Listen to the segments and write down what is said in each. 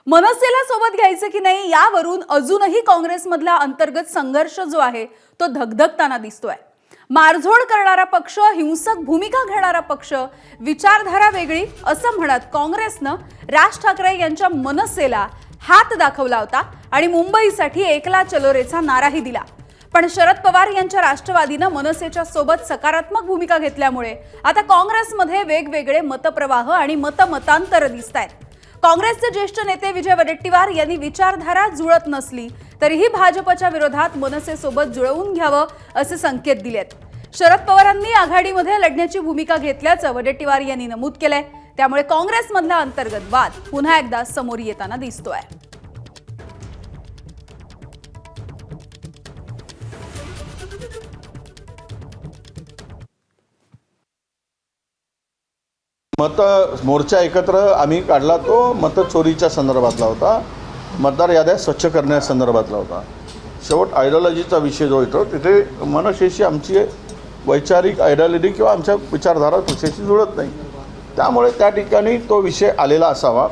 मनसेला सोबत घ्यायचं की नाही यावरून अजूनही काँग्रेसमधला अंतर्गत संघर्ष जो आहे तो धगधगताना दिसतोय। मारझोड करणारा पक्ष, हिंसक भूमिका घेणारा पक्ष, विचारधारा वेगळी असं म्हणत काँग्रेसनं राज ठाकरे यांच्या मनसेला हात दाखवला होता आणि मुंबईसाठी एकला चलो रेचा नाराही दिला। पण शरद पवार यांच्या राष्ट्रवादीनं मनसेच्या सोबत सकारात्मक भूमिका घेतल्यामुळे आता काँग्रेसमध्ये वेगवेगळे मतप्रवाह आणि मतमतांतर दिसतायत। काँग्रेसचे ज्येष्ठ नेते विजय वडेट्टीवार यांनी विचारधारा जुळत नसली तरीही भाजपच्या विरोधात मनसेसोबत जुळवून घ्यावं असे संकेत दिलेत। शरद पवारांनी आघाडीमध्ये लढण्याची भूमिका घेतल्याचं वडेट्टीवार यांनी नमूद केलंय। त्यामुळे काँग्रेसमधला अंतर्गत वाद पुन्हा एकदा समोर येताना दिसतोय। मत मोर्चा एकत्र आम्ही काढला तो मत चोरीच्या संदर्भातला होता, मतदार याद्या स्वच्छ करण्यासंदर्भातला होता। शेवट आयडियोलॉजीचा विषय जो येतो तिथे मनसेशी आमची वैचारिक आयडियोलॉजी किंवा आमच्या विचारधारा त्याच्याशी जुळत नाही, त्यामुळे त्या ठिकाणी तो विषय आलेला असावा।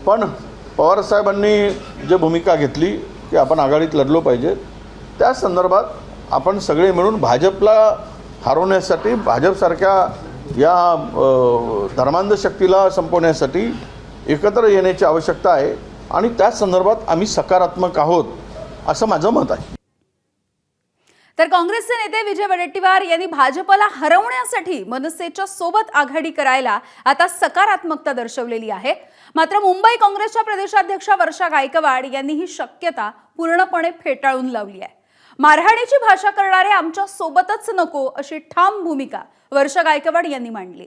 पण पवारसाहेबांनी जे भूमिका घेतली की आपण आघाडीत लढलो पाहिजे, त्या संदर्भात आपण सगळे मिळून भाजपला हरवण्यासाठी, भाजपसारख्या या धर्मांध शक्तीला संपवण्यासाठी एकत्र येण्याची आवश्यकता आहे आणि त्या संदर्भात आम्ही सकारात्मक आहोत असं माझं मत आहे। तर काँग्रेसचे नेते विजय वडेट्टीवार यांनी भाजपला हरवण्यासाठी मनसेच्या सोबत आघाडी करायला आता सकारात्मकता दर्शवलेली आहे। मात्र मुंबई काँग्रेसच्या प्रदेशाध्यक्षा वर्षा गायकवाड यांनी ही शक्यता पूर्णपणे फेटाळून लावली आहे। मारहाणीची भाषा करणारे आमच्या सोबतच नको अशी ठाम भूमिका वर्षा गायकवाड यांनी मांडली।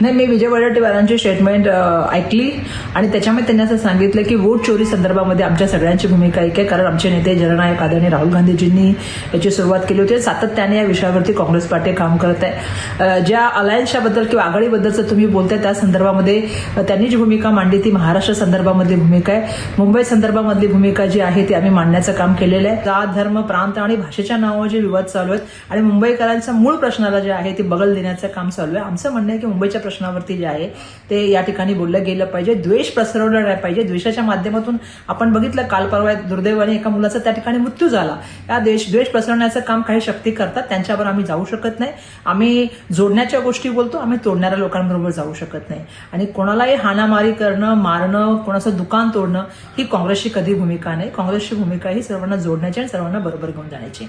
नाही, मी विजय वडेट्टीवारांची स्टेटमेंट ऐकली आणि त्याच्यामध्ये त्यांनी असं सांगितलं की वोट चोरी संदर्भामध्ये आमच्या सगळ्यांची भूमिका एक आहे, कारण आमचे नेते जननायक आदरणीय राहुल गांधीजींनी याची सुरुवात केली होती। सातत्याने या विषयावरती काँग्रेस पार्टी काम करत आहे। ज्या अलायन्सच्याबद्दल किंवा आघाडीबद्दलचं तुम्ही बोलताय त्या संदर्भामध्ये त्यांनी जी भूमिका मांडली ती महाराष्ट्र संदर्भामधली भूमिका आहे। मुंबई संदर्भामधली भूमिका जी आहे ती आम्ही मांडण्याचं काम केलेलं आहे। जात, धर्म, प्रांत आणि भाषेच्या नावावर जे विवाद चालू आहेत आणि मुंबईकरांच्या मूळ प्रश्नाला जे आहे ती बगल देण्याचं काम चालू आहे। आमचं म्हणणं आहे की मुंबईच्या प्रश्नावरती जे आहे ते या ठिकाणी बोललं गेलं पाहिजे, द्वेष पसरवला नाही पाहिजे। द्वेषाच्या माध्यमातून आपण बघितलं काल परवा दुर्दैवाने एका मुलाचा त्या ठिकाणी मृत्यू झाला। या द्वेष पसरवण्याचं काम काही शक्ती करतात, त्यांच्यावर आम्ही जाऊ शकत नाही। आम्ही जोडण्याच्या गोष्टी बोलतो, आम्ही तोडणाऱ्या लोकांबरोबर जाऊ शकत नाही। आणि कोणालाही हाणामारी करणं, मारणं, कोणाचं दुकान तोडणं ही काँग्रेसची कधी भूमिका नाही। काँग्रेसची भूमिका ही सर्वांना जोडण्याची आणि सर्वांना बरोबर घेऊन जाण्याची।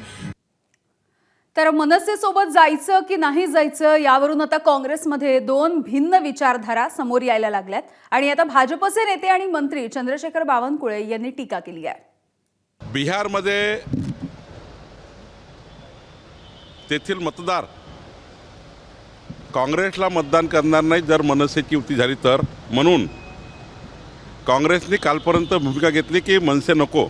तर मनसेसोबत जायचं की नाही जायचं यावरून आता काँग्रेसमध्ये दोन भिन्न विचारधारा समोर यायला लागल्यात आणि आता भाजपचे नेते आणि मंत्री चंद्रशेखर बावनकुळे यांनी टीका केली आहे। बिहारमध्ये तेथील मतदार काँग्रेसला मतदान करणार नाही जर मनसेची युती झाली तर, म्हणून काँग्रेसने कालपर्यंत भूमिका घेतली की मनसे नको।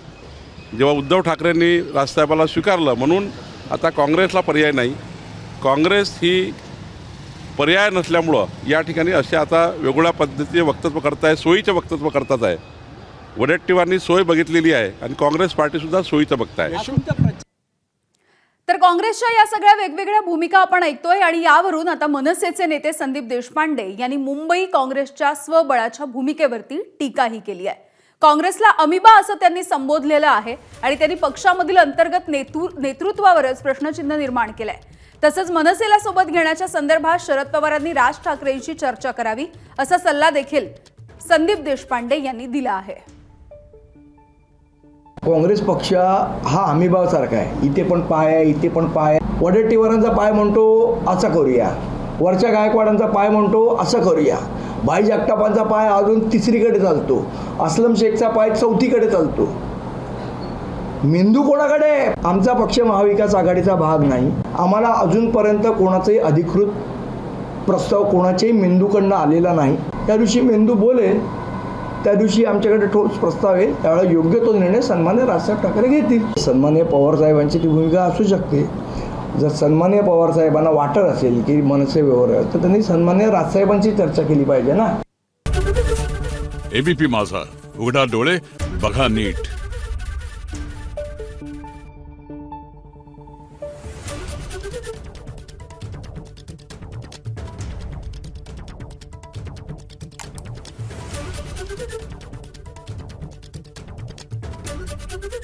जेव्हा उद्धव ठाकरेंनी राजसाहेबाला स्वीकारलं म्हणून आता काँग्रेसला पर्याय नाही। काँग्रेस ही पर्याय नसल्यामुळं या ठिकाणी असे आता वेगवेगळ्या पद्धतीचे वक्तव्य करताय, सोयीचे वक्तव्य करतात आहे। वडेट्टीवारांनी सोय बघितलेली आहे आणि काँग्रेस पार्टीसुद्धा सोयीचं बघताय। तर काँग्रेसच्या या सगळ्या वेगवेगळ्या भूमिका आपण ऐकतोय आणि यावरून आता मनसेचे नेते संदीप देशपांडे यांनी मुंबई काँग्रेसच्या स्वबळाच्या भूमिकेवरती टीकाही केली आहे। काँग्रेसला अमिबा असं त्यांनी संबोधलेलं आहे आणि त्यांनी पक्षामधील अंतर्गत नेतृत्वावरच प्रश्नचिन्ह निर्माण केलंय। तसंच मनसेला सोबत घेण्याच्या संदर्भात शरद पवारांनी राज ठाकरेंशी चर्चा करावी असा सल्ला देखील संदीप देशपांडे यांनी दिला आहे। काँग्रेस पक्ष हा अमिबासारखा आहे, इथे पण पाय आहे, इथे पण पाय आहे। वडेट्टीवारांचा पाय म्हणतो असं करूया, वर्षा गायकवाडांचा पाय म्हणतो असं करूया, भाई जगतापांचा पाय अजून तिसरीकडे चालतो, असलम शेखचा पाय चौथीकडे चालतो। मेंदू कोणाकडे? आमचा पक्ष महाविकास आघाडीचा भाग नाही। आम्हाला अजूनपर्यंत कोणाचाही अधिकृत प्रस्ताव कोणाच्याही मेंदूकडनं आलेला नाही। त्या दिवशी मेंदू बोलेल त्या दिवशी आमच्याकडे ठोस प्रस्ताव आहे, त्यावेळेला योग्य तो निर्णय सन्मान्य राजसाहेब ठाकरे घेतील। सन्मान्य पवारसाहेबांची ती भूमिका असू शकते। जर सन्मान्य पवारसाहेबांना वाटत असेल की मनसे व्यवहार तर त्यांनी सन्मान्य राजसाहेबांची चर्चा केली पाहिजे ना। एबीपी माझा, उघडा डोळे बघा नीट। Thank you.